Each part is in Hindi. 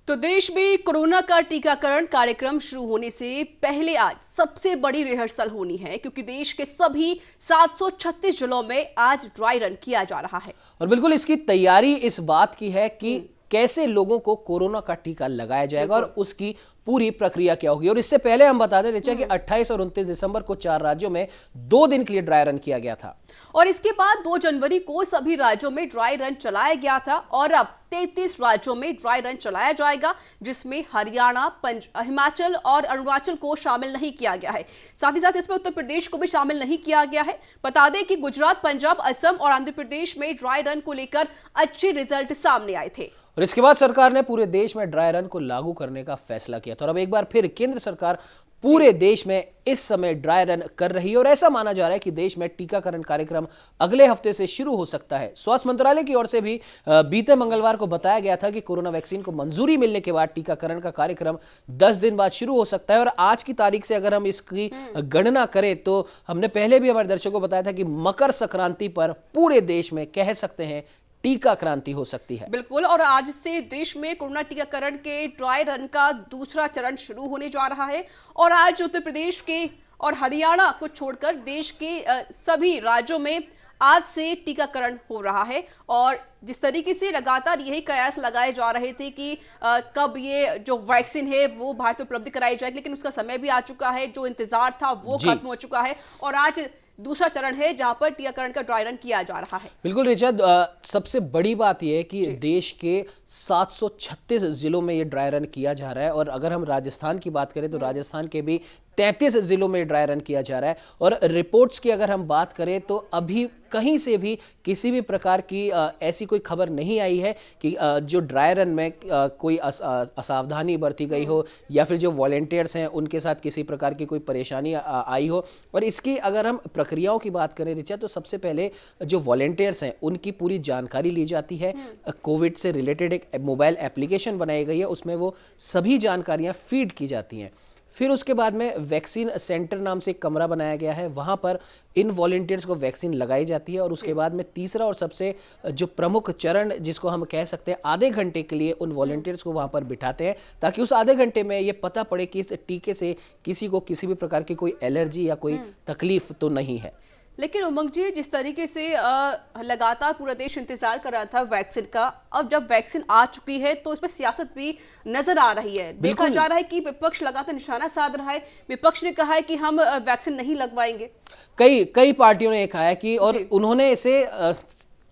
तो देश में कोरोना का टीकाकरण कार्यक्रम शुरू होने से पहले आज सबसे बड़ी रिहर्सल होनी है, क्योंकि देश के सभी 736 जिलों में आज ड्राई रन किया जा रहा है। और बिल्कुल इसकी तैयारी इस बात की है कि कैसे लोगों को कोरोना का टीका लगाया जाएगा और उसकी पूरी प्रक्रिया क्या होगी। और इससे पहले हम बता दें रिचा कि 28 और 29 दिसंबर को 4 राज्यों में 2 दिन के लिए ड्राई रन किया गया था और इसके बाद 2 जनवरी को सभी राज्यों में ड्राई रन चलाया गया था और अब 33 राज्यों में ड्राई रन चलाया जाएगा, जिसमें हरियाणा, हिमाचल और अरुणाचल को शामिल नहीं किया गया है। साथ ही साथ इसमें उत्तर प्रदेश को भी शामिल नहीं किया गया है। बता दें कि गुजरात, पंजाब, असम और आंध्र प्रदेश में ड्राई रन को लेकर अच्छे रिजल्ट सामने आए थे और इसके बाद सरकार ने पूरे देश में ड्राई रन को लागू करने का फैसला किया था। और अब एक बार फिर केंद्र सरकार पूरे देश में इस समय ड्राई रन कर रही है और ऐसा माना जा रहा है कि देश में टीकाकरण कार्यक्रम अगले हफ्ते से शुरू हो सकता है। स्वास्थ्य मंत्रालय की ओर से भी बीते मंगलवार को बताया गया था कि कोरोना वैक्सीन को मंजूरी मिलने के बाद टीकाकरण का कार्यक्रम 10 दिन बाद शुरू हो सकता है। और आज की तारीख से अगर हम इसकी गणना करें तो हमने पहले भी हमारे दर्शकों को बताया था कि मकर संक्रांति पर पूरे देश में कह सकते हैं टीका क्रांति हो सकती है। बिल्कुल, और आज से देश में कोरोना टीकाकरण के ड्राई रन का दूसरा चरण शुरू होने जा रहा है और आज उत्तर प्रदेश के और हरियाणा को छोड़कर देश के सभी राज्यों में आज से टीकाकरण हो रहा है। और जिस तरीके से लगातार यही कयास लगाए जा रहे थे कि कब ये जो वैक्सीन है वो भारत में उपलब्ध कराई जाएगी, लेकिन उसका समय भी आ चुका है, जो इंतजार था वो खत्म हो चुका है और आज दूसरा चरण है जहां पर टीकाकरण का ड्राई रन किया जा रहा है। बिल्कुल रिचा, सबसे बड़ी बात यह है कि देश के 736 जिलों में ये ड्राई रन किया जा रहा है और अगर हम राजस्थान की बात करें तो राजस्थान के भी 33 जिलों में ड्राई रन किया जा रहा है। और रिपोर्ट्स की अगर हम बात करें तो अभी कहीं से भी किसी भी प्रकार की ऐसी कोई खबर नहीं आई है कि जो ड्राई रन में कोई असावधानी बरती गई हो या फिर जो वॉलेंटियर्स हैं उनके साथ किसी प्रकार की कोई परेशानी आई हो। और इसकी अगर हम प्रक्रियाओं की बात करें रिचा तो सबसे पहले जो वॉलेंटियर्स हैं उनकी पूरी जानकारी ली जाती है। कोविड से रिलेटेड एक मोबाइल एप्लीकेशन बनाई गई है, उसमें वो सभी जानकारियां फीड की जाती हैं। फिर उसके बाद में वैक्सीन सेंटर नाम से एक कमरा बनाया गया है, वहां पर इन वॉलेंटियर्स को वैक्सीन लगाई जाती है। और उसके बाद में तीसरा और सबसे जो प्रमुख चरण जिसको हम कह सकते हैं आधे घंटे के लिए उन वॉलेंटियर्स को वहां पर बिठाते हैं ताकि उस आधे घंटे में ये पता पड़े कि इस टीके से किसी को किसी भी प्रकार की कोई एलर्जी या कोई तकलीफ तो नहीं है। लेकिन उमंग जी, जिस तरीके से लगातार पूरा देश इंतजार कर रहा था वैक्सीन का, अब जब वैक्सीन आ चुकी है तो इस पर सियासत भी नजर आ रही है। देखा जा रहा है कि विपक्ष लगातार निशाना साध रहा है। विपक्ष ने कहा है कि हम वैक्सीन नहीं लगवाएंगे। कई पार्टियों ने कहा है कि और उन्होंने इसे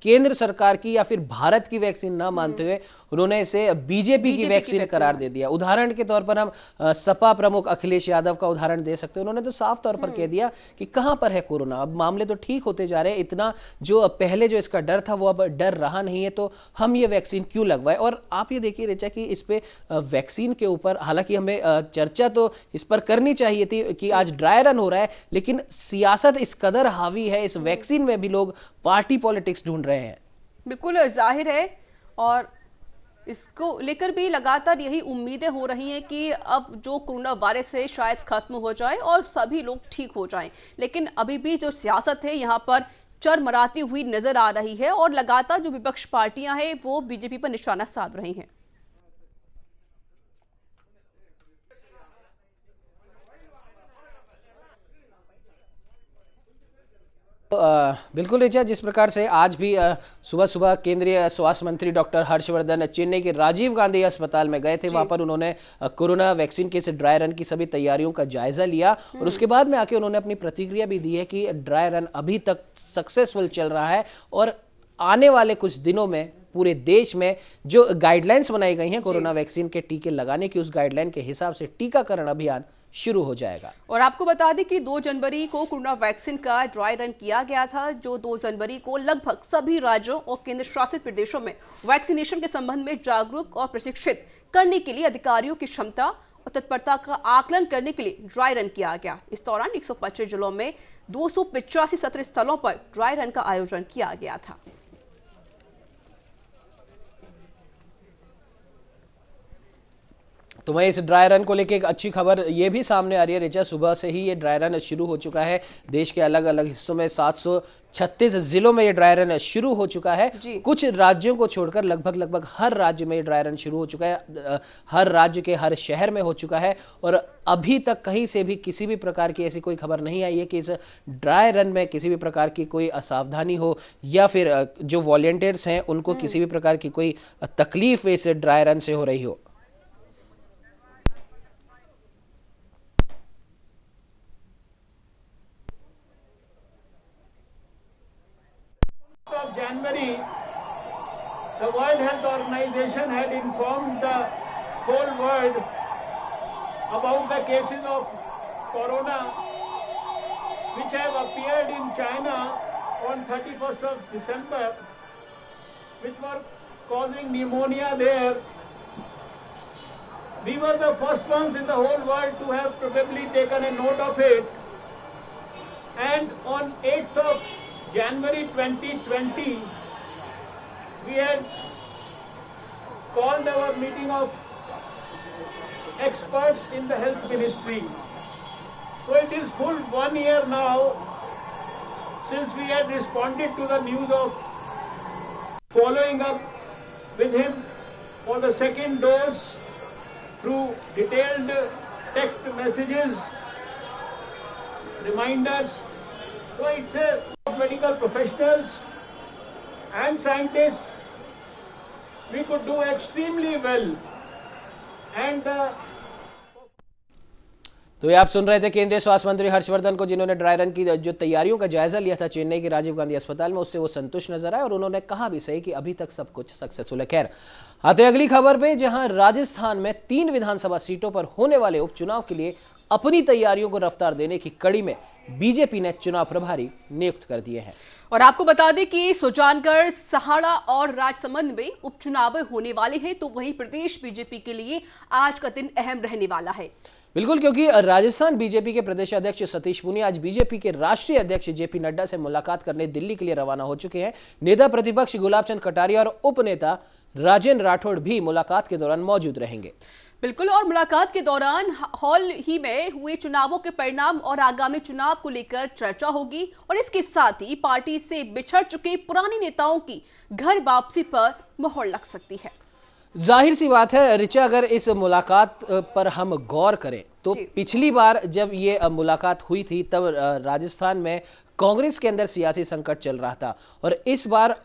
केंद्र सरकार की या फिर भारत की वैक्सीन ना मानते हुए उन्होंने इसे बीजेपी की वैक्सीन करार दे दिया। उदाहरण के तौर पर हम सपा प्रमुख अखिलेश यादव का उदाहरण दे सकते हैं। उन्होंने तो साफ तौर पर कह दिया कि कहां पर है कोरोना, अब मामले तो ठीक होते जा रहे हैं, इतना जो पहले जो इसका डर था वो अब डर रहा नहीं है, तो हम ये वैक्सीन क्यों लगवाए। और आप ये देखिए रिचा कि इस पे वैक्सीन के ऊपर हालांकि हमें चर्चा तो इस पर करनी चाहिए थी कि आज ड्राई रन हो रहा है, लेकिन सियासत इस कदर हावी है इस वैक्सीन में भी लोग पार्टी पॉलिटिक्स ढूंढ रहे हैं। बिल्कुल जाहिर है और इसको लेकर भी लगातार यही उम्मीदें हो रही हैं कि अब जो कोरोना वायरस है शायद खत्म हो जाए और सभी लोग ठीक हो जाएं। लेकिन अभी भी जो सियासत है यहाँ पर चरमराती हुई नजर आ रही है और लगातार जो विपक्ष पार्टियां हैं वो बीजेपी पर निशाना साध रही हैं। बिल्कुल रिचा, जिस प्रकार से आज भी सुबह सुबह केंद्रीय स्वास्थ्य मंत्री डॉक्टर हर्षवर्धन चेन्नई के राजीव गांधी अस्पताल में गए थे, वहां पर उन्होंने कोरोना वैक्सीन के इस ड्राई रन की सभी तैयारियों का जायजा लिया और उसके बाद में आके उन्होंने अपनी प्रतिक्रिया भी दी है कि ड्राई रन अभी तक सक्सेसफुल चल रहा है और आने वाले कुछ दिनों में पूरे देश में जो गाइडलाइंस बनाई गई हैं कोरोना वैक्सीन के टीके लगाने की, उस गाइडलाइन के हिसाब से टीकाकरण अभियान शुरू हो जाएगा। और आपको बता दें कि 2 जनवरी को कोरोना वैक्सीन का ड्राई रन किया गया था, जो 2 जनवरी को लगभग सभी राज्यों और केंद्र शासित प्रदेशों में वैक्सीनेशन के संबंध में जागरूक और प्रशिक्षित करने के लिए अधिकारियों की क्षमता और तत्परता का आकलन करने के लिए ड्राई रन किया गया। इस दौरान 125 जिलों में 285 सत्र स्थलों पर ड्राई रन का आयोजन किया गया था। तो वहीं इस ड्राई रन को लेकर एक अच्छी खबर ये भी सामने आ रही है ऋचा, सुबह से ही ये ड्राई रन शुरू हो चुका है। देश के अलग अलग हिस्सों में 736 जिलों में ये ड्राई रन शुरू हो चुका है। कुछ राज्यों को छोड़कर लगभग हर राज्य में ये ड्राई रन शुरू हो चुका है, हर राज्य के हर शहर में हो चुका है। और अभी तक कहीं से भी किसी भी प्रकार की ऐसी कोई खबर नहीं आई है कि इस ड्राई रन में किसी भी प्रकार की कोई असावधानी हो या फिर जो वॉलंटियर्स हैं उनको किसी भी प्रकार की कोई तकलीफ इस ड्राई रन से हो रही हो। Of January, the World Health Organization had informed the whole world about the cases of corona which have appeared in China on 31st of December, which were causing pneumonia there. We were the first ones in the whole world to have probably taken a note of it, and on 8th of January 2020, we had called our meeting of experts in the health ministry. So it is full 1 year now since we had responded to the news of following up with him for the second dose through detailed text messages, reminders. So it's a medical professionals and scientists, we could do extremely well, and तो ये आप सुन रहे थे केंद्रीय स्वास्थ्य मंत्री हर्षवर्धन को, जिन्होंने ड्राई रन की जो तैयारियों का जायजा लिया था चेन्नई के राजीव गांधी अस्पताल में, उससे वो संतुष्ट नजर आए और उन्होंने कहा भी सही कि अभी तक सब कुछ सक्सेसफुल है। खैर, आते अगली खबर पे, जहां राजस्थान में 3 विधानसभा सीटों पर होने वाले उपचुनाव के लिए अपनी तैयारियों को रफ्तार देने की कड़ी में बीजेपी ने चुनाव प्रभारी नियुक्त कर दिए हैं। और आपको बता दें कि सुजानगढ़, सहाड़ा और राजसमंद में उपचुनाव होने वाले हैं, तो वहीं प्रदेश बीजेपी के लिए आज का दिन अहम रहने वाला है। बिल्कुल, क्योंकि राजस्थान बीजेपी के प्रदेश अध्यक्ष सतीश पूनिया आज बीजेपी के राष्ट्रीय अध्यक्ष जेपी नड्डा से मुलाकात करने दिल्ली के लिए रवाना हो चुके हैं। नेता प्रतिपक्ष गुलाब चंद कटारिया और उपनेता राजेंद्र राठौड़ भी मुलाकात के दौरान मौजूद रहेंगे। बिल्कुल, और मुलाकात के दौरान हाल ही में हुए चुनावों के परिणाम और आगामी चुनाव को लेकर चर्चा होगी और इसके साथ ही पार्टी से बिछड़ चुके पुराने नेताओं की घर वापसी पर मोहर लग सकती है। जाहिर सी बात है ऋचा, अगर इस मुलाकात पर हम गौर करें तो पिछली बार जब ये मुलाकात हुई थी तब राजस्थान में कांग्रेस के अंदर सियासी संकट चल रहा था और इस बार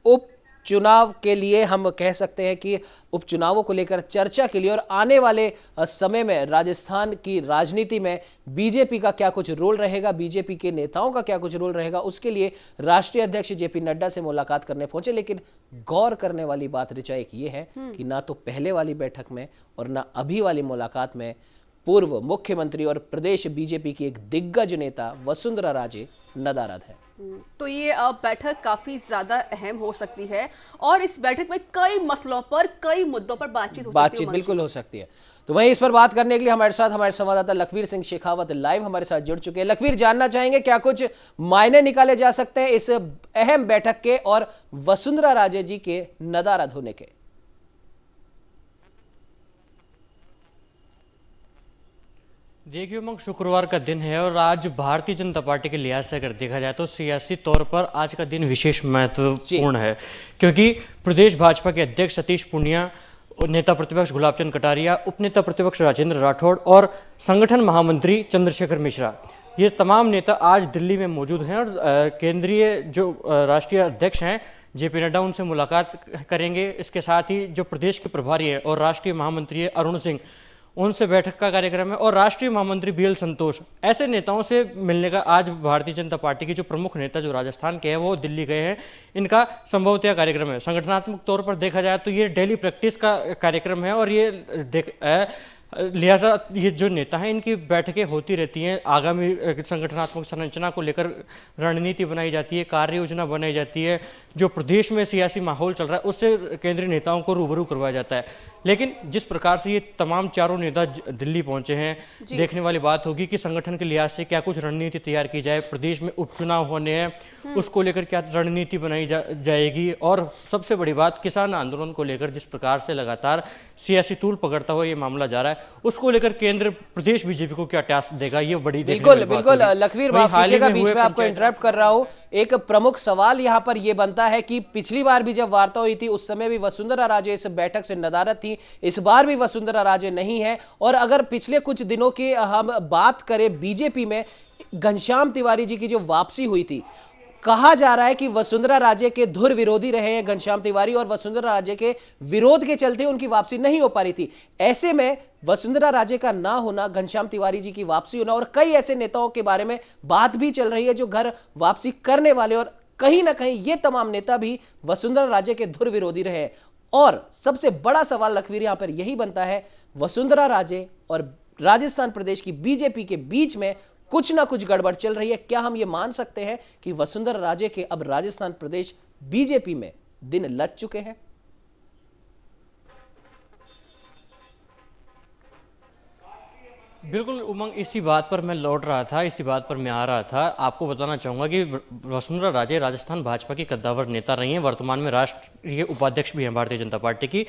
उपचुनाव के लिए हम कह सकते हैं कि उपचुनावों को लेकर चर्चा के लिए और आने वाले समय में राजस्थान की राजनीति में बीजेपी का क्या कुछ रोल रहेगा, बीजेपी के नेताओं का क्या कुछ रोल रहेगा, उसके लिए राष्ट्रीय अध्यक्ष जेपी नड्डा से मुलाकात करने पहुंचे। लेकिन गौर करने वाली बात ऋचा एक ये है कि ना तो पहले वाली बैठक में और ना अभी वाली मुलाकात में पूर्व मुख्यमंत्री और प्रदेश बीजेपी की एक दिग्गज नेता वसुंधरा राजे नदारद है। तो ये बैठक काफी ज्यादा अहम हो सकती है और इस बैठक में कई मसलों पर, कई मुद्दों पर बातचीत बिल्कुल हो सकती है। तो वहीं इस पर बात करने के लिए हमारे साथ हमारे संवाददाता लखवीर सिंह शेखावत लाइव हमारे साथ जुड़ चुके हैं। लखवीर, जानना चाहेंगे क्या कुछ मायने निकाले जा सकते हैं इस अहम बैठक के और वसुंधरा राजे जी के नदारद होने के? देखिए उमंग, शुक्रवार का दिन है और आज भारतीय जनता पार्टी के लिहाज से अगर देखा जाए तो सियासी तौर पर आज का दिन विशेष महत्वपूर्ण है, क्योंकि प्रदेश भाजपा के अध्यक्ष सतीश पूनिया, नेता प्रतिपक्ष गुलाब चंद कटारिया, उपनेता प्रतिपक्ष राजेंद्र राठौड़ और संगठन महामंत्री चंद्रशेखर मिश्रा, ये तमाम नेता आज दिल्ली में मौजूद हैं और केंद्रीय जो राष्ट्रीय अध्यक्ष हैं जेपी नड्डा उनसे मुलाकात करेंगे। इसके साथ ही जो प्रदेश के प्रभारी हैं और राष्ट्रीय महामंत्री अरुण सिंह, उनसे बैठक का कार्यक्रम है और राष्ट्रीय महामंत्री बीएल संतोष, ऐसे नेताओं से मिलने का आज भारतीय जनता पार्टी के जो प्रमुख नेता जो राजस्थान के हैं वो दिल्ली गए हैं। इनका संभवतः कार्यक्रम है। संगठनात्मक तौर पर देखा जाए तो ये डेली प्रैक्टिस का कार्यक्रम है और ये लिहाजा ये जो नेता हैं इनकी बैठकें होती रहती हैं, आगामी संगठनात्मक संरचना को लेकर रणनीति बनाई जाती है, कार्य योजना बनाई जाती है, जो प्रदेश में सियासी माहौल चल रहा है उससे केंद्रीय नेताओं को रूबरू करवाया जाता है। लेकिन जिस प्रकार से ये तमाम चारों नेता दिल्ली पहुंचे हैं, देखने वाली बात होगी कि संगठन के लिहाज से क्या कुछ रणनीति तैयार की जाए, प्रदेश में उपचुनाव होने हैं उसको लेकर क्या रणनीति बनाई जाएगी, और सबसे बड़ी बात किसान आंदोलन को लेकर जिस प्रकार से लगातार सियासी तूल पकड़ता हुआ ये मामला जा रहा है उसको लेकर केंद्र प्रदेश बीजेपी को क्या टास्क देगा, ये बड़ी बिल्कुल बिल्कुल लखवीर, माफ कीजिएगा बीच में आपको इंटरप्ट कर रहा हूं। एक प्रमुख सवाल यहां पर यह बनता है कि पिछली बार भी जब वार्ता हुई थी उस समय भी वसुंधरा राजे इस बैठक से नदारद थी, इस बार भी वसुंधरा राजे नहीं है। और अगर पिछले कुछ दिनों की हम बात करें बीजेपी में, घनश्याम तिवारी जी की जो वापसी हुई थी, कहा जा रहा है कि वसुंधरा राजे के धुर विरोधी रहे हैं घनश्याम तिवारी और वसुंधरा राजे के विरोध के चलते उनकी वापसी नहीं हो पा रही थी। ऐसे में वसुंधरा राजे का ना होना, घनश्याम तिवारी जी की वापसी होना, और कई ऐसे नेताओं के बारे में बात भी चल रही है जो घर वापसी करने वाले, और कहीं ना कहीं ये तमाम नेता भी वसुंधरा राजे के धुर विरोधी रहे। और सबसे बड़ा सवाल लखवीर यहां पर यही बनता है, वसुंधरा राजे और राजस्थान प्रदेश की बीजेपी के बीच में कुछ ना कुछ गड़बड़ चल रही है। क्या हम ये मान सकते हैं कि वसुंधरा राजे के अब राजस्थान प्रदेश बीजेपी में दिन लग चुके हैं? बिल्कुल उमंग, इसी बात पर मैं लौट रहा था, इसी बात पर मैं आ रहा था। आपको बताना चाहूंगा कि वसुंधरा राजे राजस्थान भाजपा की कद्दावर नेता रही हैं, वर्तमान में राष्ट्रीय उपाध्यक्ष भी हैं भारतीय जनता पार्टी की,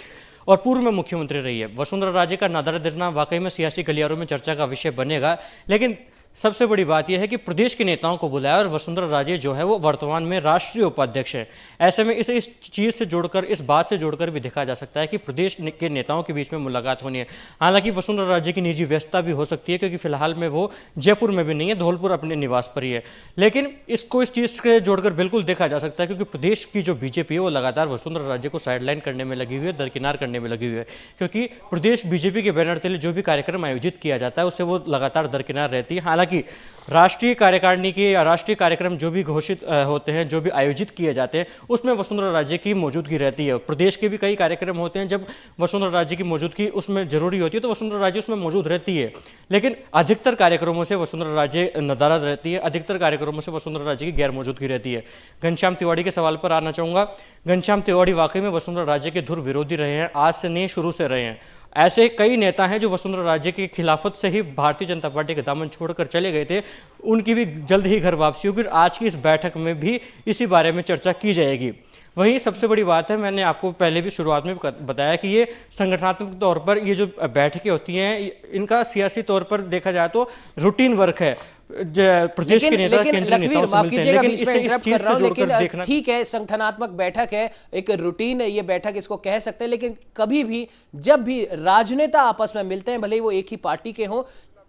और पूर्व में मुख्यमंत्री रही है। वसुंधरा राजे का नादरा देना वाकई में सियासी गलियारों में चर्चा का विषय बनेगा, लेकिन सबसे बड़ी बात यह है कि प्रदेश के नेताओं को बुलाया और वसुंधरा राजे जो है वो वर्तमान में राष्ट्रीय उपाध्यक्ष है। ऐसे में इसे इस चीज़ से जोड़कर, इस बात से जोड़कर भी देखा जा सकता है कि प्रदेश के नेताओं के बीच में मुलाकात होनी है। हालांकि वसुंधरा राजे की निजी व्यस्तता भी हो सकती है क्योंकि फिलहाल में वो जयपुर में भी नहीं है, धौलपुर अपने निवास पर ही है, लेकिन इसको इस चीज़ से जोड़कर बिल्कुल देखा जा सकता है क्योंकि प्रदेश की जो बीजेपी है वो लगातार वसुंधरा राजे को साइडलाइन करने में लगी हुई है, दरकिनार करने में लगी हुई है, क्योंकि प्रदेश बीजेपी के बैनर तले जो भी कार्यक्रम आयोजित किया जाता है उससे वो लगातार दरकिनार रहती है। हालांकि राष्ट्रीय कार्यकारिणी के या राष्ट्रीय कार्यक्रम जो भी घोषित होते हैं, जो भी आयोजित किए जाते हैं, उसमें वसुंधरा राजे की मौजूदगी रहती है। प्रदेश के भी कई कार्यक्रम होते हैं, जब वसुंधरा राजे की मौजूदगी उसमें जरूरी होती है तो वसुंधरा राजे उसमें मौजूद रहती है, लेकिन अधिकतर कार्यक्रमों से वसुंधरा राजे नदारद रहती है, अधिकतर कार्यक्रमों से वसुंधरा राजे की गैर मौजूदगी रहती है। घनश्याम तिवारी के सवाल पर आना चाहूंगा। घनश्याम तिवारी वाकई में वसुंधरा राजे के धुर विरोधी रहे हैं, आज से नहीं शुरू से रहे हैं। ऐसे कई नेता हैं जो वसुंधरा राजे की खिलाफत से ही भारतीय जनता पार्टी का दामन छोड़कर चले गए थे, उनकी भी जल्द ही घर वापसी होगी। आज की इस बैठक में भी इसी बारे में चर्चा की जाएगी। वहीं सबसे बड़ी बात है, मैंने आपको पहले भी शुरुआत में बताया कि ये संगठनात्मक तौर पर ये जो बैठकें होती हैं इनका सियासी तौर पर देखा जाए तो रूटीन वर्क है। प्रदेश के नेता केंद्रीय नेताओं से मिलते हैं, लेकिन इसे इस चीज से जोड़कर देखना ठीक है, संगठनात्मक बैठक है, एक रूटीन ये बैठक इसको कह सकते हैं, लेकिन कभी भी जब भी राजनेता आपस में मिलते हैं, भले ही वो एक ही पार्टी के हों,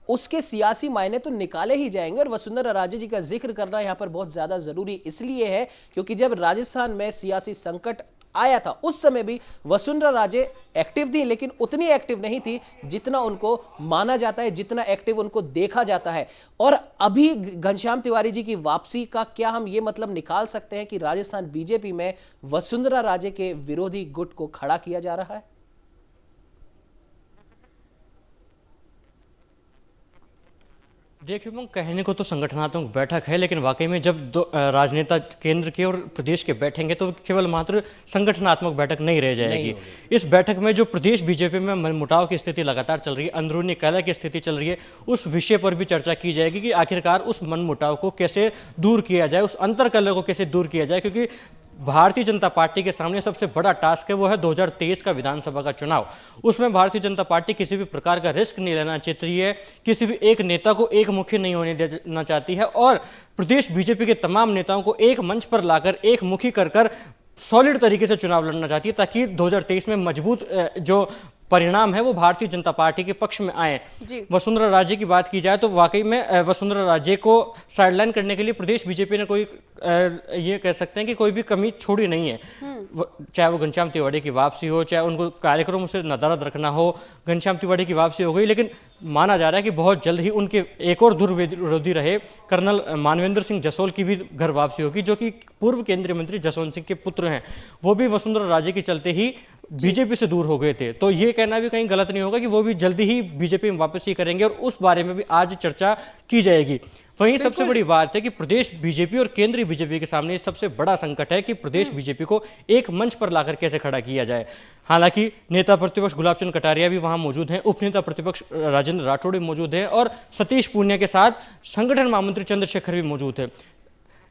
उसके सियासी मायने तो निकाले ही जाएंगे। और वसुंधरा राजे जी का जिक्र करना यहां पर बहुत ज्यादा जरूरी इसलिए है क्योंकि जब राजस्थान में सियासी संकट आया था उस समय भी वसुंधरा राजे एक्टिव थी, लेकिन उतनी एक्टिव नहीं थी जितना उनको माना जाता है, जितना एक्टिव उनको देखा जाता है। और अभी घनश्याम तिवारी जी की वापसी का क्या हम ये मतलब निकाल सकते हैं कि राजस्थान बीजेपी में वसुंधरा राजे के विरोधी गुट को खड़ा किया जा रहा है? देखिए उमंग, कहने को तो संगठनात्मक बैठक है, लेकिन वाकई में जब दो राजनेता केंद्र के और प्रदेश के बैठेंगे तो केवल मात्र संगठनात्मक बैठक नहीं रह जाएगी। इस बैठक में जो प्रदेश बीजेपी में मनमुटाव की स्थिति लगातार चल रही है, अंदरूनी कलह की स्थिति चल रही है, उस विषय पर भी चर्चा की जाएगी कि आखिरकार उस मनमुटाव को कैसे दूर किया जाए, उस अंतर कलह को कैसे दूर किया जाए, क्योंकि भारतीय जनता पार्टी के सामने सबसे बड़ा टास्क है वो है 2023 का विधानसभा का चुनाव। उसमें भारतीय जनता पार्टी किसी भी प्रकार का रिस्क नहीं लेना चाहती है, किसी भी एक नेता को एक मुखी नहीं होने देना चाहती है, और प्रदेश बीजेपी के तमाम नेताओं को एक मंच पर लाकर एक मुखी कर सॉलिड तरीके से चुनाव लड़ना चाहती है, ताकि 2023 में मजबूत जो परिणाम है वो भारतीय जनता पार्टी के पक्ष में आए। वसुंधरा राजे की बात की जाए तो वाकई में वसुंधरा राजे को साइडलाइन करने के लिए प्रदेश बीजेपी ने कोई ये कह सकते हैं कि कोई भी कमी छोड़ी नहीं है। चाहे वो घनश्याम तिवारी की वापसी हो, चाहे उनको कार्यक्रमों से नदारद रखना हो, घनश्याम तिवारी की वापसी हो गई, लेकिन माना जा रहा है कि बहुत जल्द ही उनके एक और धुर विरोधी रहे कर्नल मानवेंद्र सिंह जसोल की भी घर वापसी होगी, जो कि पूर्व केंद्रीय मंत्री जसवंत सिंह के पुत्र हैं। वो भी वसुंधरा राजे के चलते ही बीजेपी से दूर हो गए थे, तो ये कहना भी कहीं गलत नहीं होगा कि वो भी जल्दी ही बीजेपी में वापसी करेंगे, और उस बारे में भी आज चर्चा की जाएगी। वहीं सबसे बड़ी बात है कि प्रदेश बीजेपी और केंद्रीय बीजेपी के सामने सबसे बड़ा संकट है कि प्रदेश बीजेपी को एक मंच पर लाकर कैसे खड़ा किया जाए। हालांकि नेता प्रतिपक्ष गुलाब चंद कटारिया भी वहां मौजूद हैं, उपनेता प्रतिपक्ष राजेंद्र राठौड़ भी मौजूद हैं, और सतीश पूनिया के साथ संगठन महामंत्री चंद्रशेखर भी मौजूद है।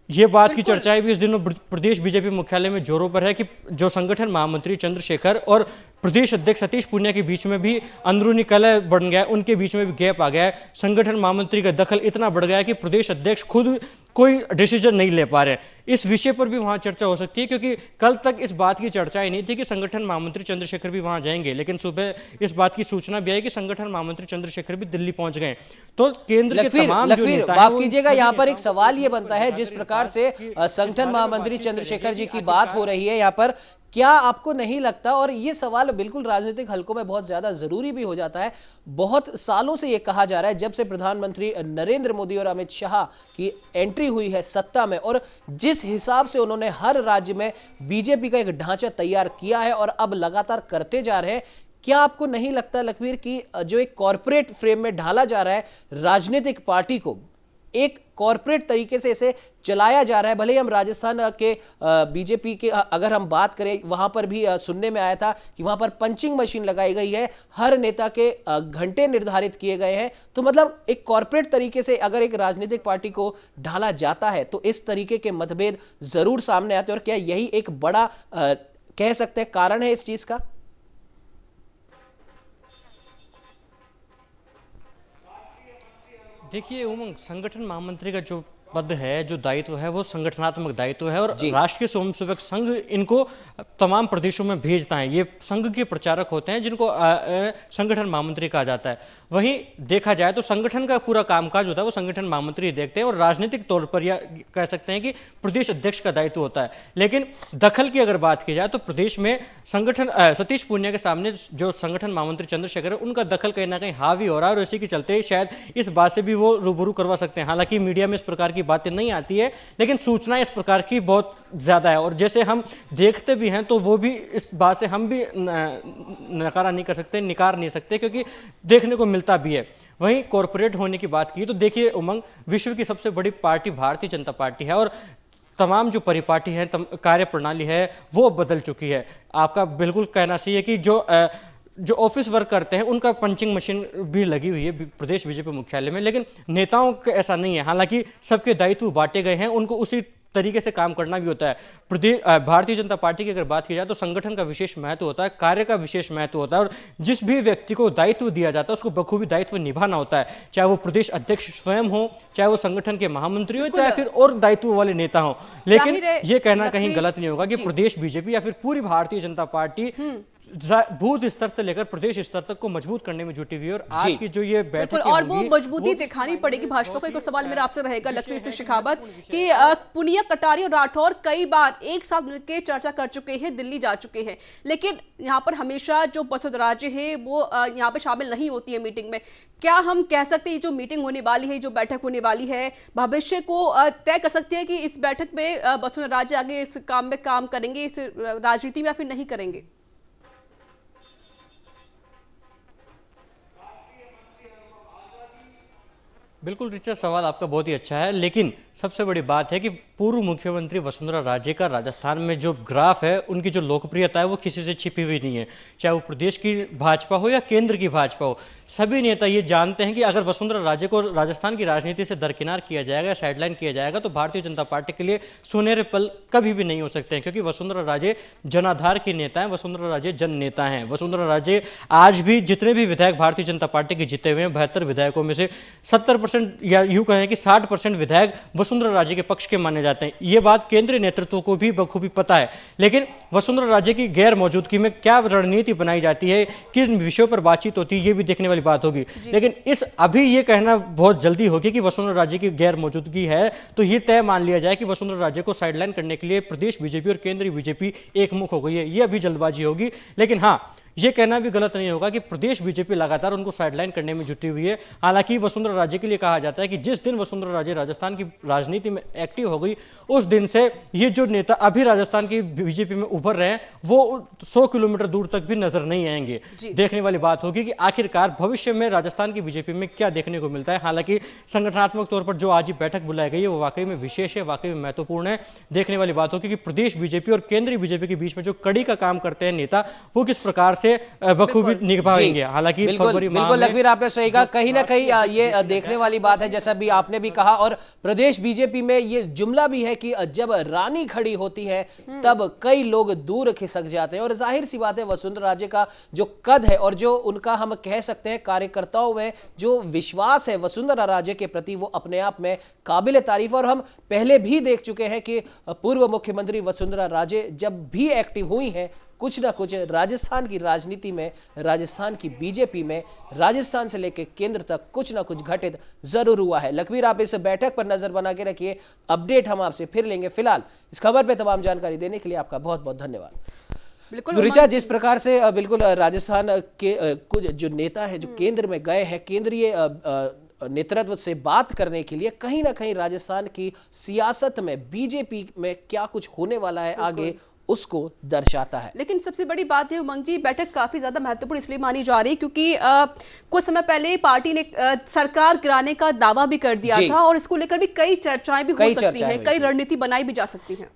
ये बात की चर्चाएं भी इस दिनों प्रदेश बीजेपी मुख्यालय में जोरों पर है कि जो संगठन महामंत्री चंद्रशेखर और प्रदेश अध्यक्ष सतीश पूनिया के बीच में भी अंदरूनी कलह बढ़ गया, उनके बीच में भी गैप आ गया है। संगठन महामंत्री का दखल इतना बढ़ गया है कि प्रदेश अध्यक्ष खुद कोई डिसीजन नहीं ले पा रहे। इस विषय पर भी वहां चर्चा हो सकती है, क्योंकि कल तक इस बात की चर्चा ही नहीं थी कि संगठन महामंत्री चंद्रशेखर भी वहां जाएंगे, लेकिन सुबह इस बात की सूचना भी आई कि संगठन महामंत्री चंद्रशेखर भी दिल्ली पहुंच गए। तो केंद्र के तमाम जो नेता हैं, माफ कीजिएगा, यहाँ पर एक सवाल ये बनता है, जिस प्रकार से संगठन महामंत्री चंद्रशेखर जी की बात हो रही है यहाँ पर, क्या आपको नहीं लगता, और ये सवाल बिल्कुल राजनीतिक हलकों में बहुत ज्यादा जरूरी भी हो जाता है, बहुत सालों से ये कहा जा रहा है, जब से प्रधानमंत्री नरेंद्र मोदी और अमित शाह की एंट्री हुई है सत्ता में, और जिस हिसाब से उन्होंने हर राज्य में बीजेपी का एक ढांचा तैयार किया है और अब लगातार करते जा रहे हैं, क्या आपको नहीं लगता लखवीर कि जो एक कॉर्पोरेट फ्रेम में ढाला जा रहा है राजनीतिक पार्टी को, एक कॉर्पोरेट तरीके से इसे चलाया जा रहा है? भले ही हम राजस्थान के बीजेपी के अगर हम बात करें, वहां पर भी सुनने में आया था कि वहां पर पंचिंग मशीन लगाई गई है, हर नेता के घंटे निर्धारित किए गए हैं, तो मतलब एक कॉर्पोरेट तरीके से अगर एक राजनीतिक पार्टी को ढाला जाता है तो इस तरीके के मतभेद जरूर सामने आते हैं। और क्या यही एक बड़ा कह सकते हैं कारण है इस चीज का? देखिए उमंग, संगठन महामंत्री का जो पद है, जो दायित्व है, वो संगठनात्मक दायित्व है, और राष्ट्रीय स्वयंसेवक संघ इनको तमाम प्रदेशों में भेजता है। ये संघ के प्रचारक होते हैं जिनको संगठन महामंत्री कहा जाता है। वहीं देखा जाए तो संगठन का पूरा कामकाज होता है वो संगठन महामंत्री देखते हैं, और राजनीतिक तौर पर या कह सकते हैं कि प्रदेश अध्यक्ष का दायित्व होता है। लेकिन दखल की अगर बात की जाए तो प्रदेश में संगठन सतीश पूनिया के सामने जो संगठन महामंत्री चंद्रशेखर है, उनका दखल कहीं ना कहीं हावी हो रहा है, और इसी के चलते शायद इस बात से भी वो रूबरू करवा सकते हैं। हालांकि मीडिया में इस प्रकार की बातें नहीं आती है, लेकिन सूचना इस प्रकार की बहुत ज्यादा है, और जैसे हम देखते भी हैं तो वो भी इस बात से हम भी नकारा नहीं कर सकते, निकार नहीं सकते, क्योंकि देखने को मिलता भी है। वहीं कॉर्पोरेट होने की बात की तो देखिए उमंग, विश्व की सबसे बड़ी पार्टी भारतीय जनता पार्टी है, और तमाम जो परिपाटी है, कार्य प्रणाली है, वो बदल चुकी है। आपका बिल्कुल कहना सही है कि जो ऑफिस वर्क करते हैं उनका पंचिंग मशीन भी लगी हुई है प्रदेश बीजेपी मुख्यालय में, लेकिन नेताओं का ऐसा नहीं है। हालांकि सबके दायित्व बांटे गए हैं, उनको उसी तरीके से काम करना भी होता है। प्रदेश भारतीय जनता पार्टी की अगर बात की जाए तो संगठन का विशेष महत्व होता है, कार्य का विशेष महत्व होता है, और जिस भी व्यक्ति को दायित्व दिया जाता है उसको बखूबी दायित्व निभाना होता है, चाहे वो प्रदेश अध्यक्ष स्वयं हो, चाहे वो संगठन के महामंत्री हो, चाहे फिर और दायित्व वाले नेता हो। लेकिन ये कहना कहीं गलत नहीं होगा कि प्रदेश बीजेपी या फिर पूरी भारतीय जनता पार्टी बूथ स्तर से लेकर प्रदेश स्तर तक को मजबूत करने में जुटी हुई है। और आज की जो ये बैठक और वो मजबूती दिखानी पड़ेगी भाजपा को। एक सवाल मेरा आपसे रहेगा लखवीर सिंह शेखावत कि पुनिया, कटारिया और राठौर कई बार एक साथ मिलकर चर्चा कर चुके हैं, दिल्ली जा चुके हैं, लेकिन यहाँ पर हमेशा जो वसुंधरा राजे है वो यहाँ पे शामिल नहीं होती है मीटिंग में। क्या हम कह सकते हैं जो मीटिंग होने वाली है, जो बैठक होने वाली है, भविष्य को तय कर सकती है कि इस बैठक में वसुंधरा राजे आगे इस काम में काम करेंगे, इस राजनीति में, या फिर नहीं करेंगे? बिल्कुल रिचा, सवाल आपका बहुत ही अच्छा है, लेकिन सबसे बड़ी बात है कि पूर्व मुख्यमंत्री वसुंधरा राजे का राजस्थान में जो ग्राफ है, उनकी जो लोकप्रियता है वो किसी से छिपी हुई नहीं है। चाहे वो प्रदेश की भाजपा हो या केंद्र की भाजपा हो, सभी नेता ये जानते हैं कि अगर वसुंधरा राजे को राजस्थान की राजनीति से दरकिनार किया जाएगा, साइडलाइन किया जाएगा, तो भारतीय जनता पार्टी के लिए सुनहरे पल कभी भी नहीं हो सकते हैं, क्योंकि वसुंधरा राजे जनाधार की नेता हैं, वसुंधरा राजे जन नेता हैं। वसुंधरा राजे आज भी जितने भी विधायक भारतीय जनता पार्टी के जीते हुए हैं, 72 विधायकों में से 70% या यूं कहें कि 60% विधायक वसुंधरा राजे के पक्ष के माने जाते हैं। ये बात केंद्रीय नेतृत्व को भी बखूबी पता है। लेकिन वसुंधरा राजे की गैर मौजूदगी में क्या रणनीति बनाई जाती है, किन विषयों पर बातचीत होती है, ये भी देखने वाली बात होगी। लेकिन अभी ये कहना बहुत जल्दी होगी कि वसुंधरा राजे की गैर मौजूदगी है, तो ये तय मान लिया जाए कि वसुंधरा राजे को साइडलाइन करने के लिए प्रदेश बीजेपी और केंद्रीय बीजेपी एकमुख हो गई है। ये अभी जल्दबाजी होगी। लेकिन हाँ, ये कहना भी गलत नहीं होगा कि प्रदेश बीजेपी लगातार उनको साइडलाइन करने में जुटी हुई है। हालांकि वसुंधरा राजे के लिए कहा जाता है कि जिस दिन वसुंधरा राजे राजस्थान की राजनीति में एक्टिव हो गई, उस दिन से ये जो नेता अभी राजस्थान की बीजेपी में उभर रहे हैं वो 100 किलोमीटर दूर तक भी नजर नहीं आएंगे। देखने वाली बात होगी कि आखिरकार भविष्य में राजस्थान की बीजेपी में क्या देखने को मिलता है। हालांकि संगठनात्मक तौर पर जो आज ही बैठक बुलाई गई है वो वाकई में विशेष है, वाकई में महत्वपूर्ण है। देखने वाली बात होगी कि प्रदेश बीजेपी और केंद्रीय बीजेपी के बीच में जो कड़ी का काम करते हैं नेता, वो किस प्रकार से बखूबी निभाएंगे। हालांकि फरवरी माह बिल्कुल में लखवीर, आपने सही कहा, कहीं ना कहीं ये देखने वाली बात है, जैसा भी आपने भी कहा। और प्रदेश बीजेपी में ये जुमला भी है कि जब रानी खड़ी होती है तब कई लोग दूर खिसक जाते हैं। और जाहिर सी बात है, वसुंधरा राजे का जो कद है और जो उनका हम कह सकते हैं कार्यकर्ताओं में जो विश्वास है वसुंधरा राजे के प्रति, वो अपने आप में काबिल तारीफ। और हम पहले भी देख चुके हैं कि पूर्व मुख्यमंत्री वसुंधरा राजे जब भी एक्टिव हुई हैं, कुछ ना कुछ राजस्थान की राजनीति में, राजस्थान की बीजेपी में, राजस्थान से लेकर केंद्र तक कुछ ना कुछ घटित जरूर हुआ है। लखवीर, आप इस बैठक पर नजर बना के रखिए, अपडेट हम आपसे फिर लेंगे। फिलहाल इस खबर पे तमाम जानकारी देने के लिए आपका बहुत बहुत धन्यवाद। बिल्कुल तो ऋचा, जिस प्रकार से बिल्कुल राजस्थान के कुछ जो नेता है जो केंद्र में गए हैं केंद्रीय नेतृत्व से बात करने के लिए, कहीं ना कहीं राजस्थान की सियासत में बीजेपी में क्या कुछ होने वाला है आगे, उसको दर्शाता है। लेकिन सबसे बड़ी बात है उमंग जी, बैठक काफी ज्यादा महत्वपूर्ण इसलिए मानी जा रही है क्योंकि कुछ समय पहले पार्टी ने सरकार गिराने का दावा भी कर दिया था और इसको लेकर भी कई चर्चाएं भी हो सकती हैं, कई रणनीति बनाई भी जा सकती है।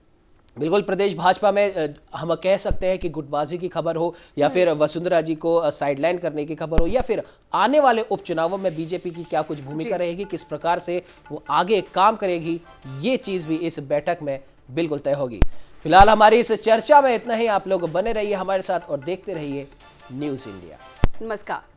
बिल्कुल, प्रदेश भाजपा में हम कह सकते हैं कि गुटबाजी की खबर हो या फिर वसुंधरा जी को साइडलाइन करने की खबर हो या फिर आने वाले उपचुनावों में बीजेपी की क्या कुछ भूमिका रहेगी, किस प्रकार से वो आगे काम करेगी, ये चीज भी इस बैठक में बिल्कुल तय होगी। फिलहाल हमारी इस चर्चा में इतना ही। आप लोग बने रहिए हमारे साथ और देखते रहिए न्यूज़ इंडिया। नमस्कार।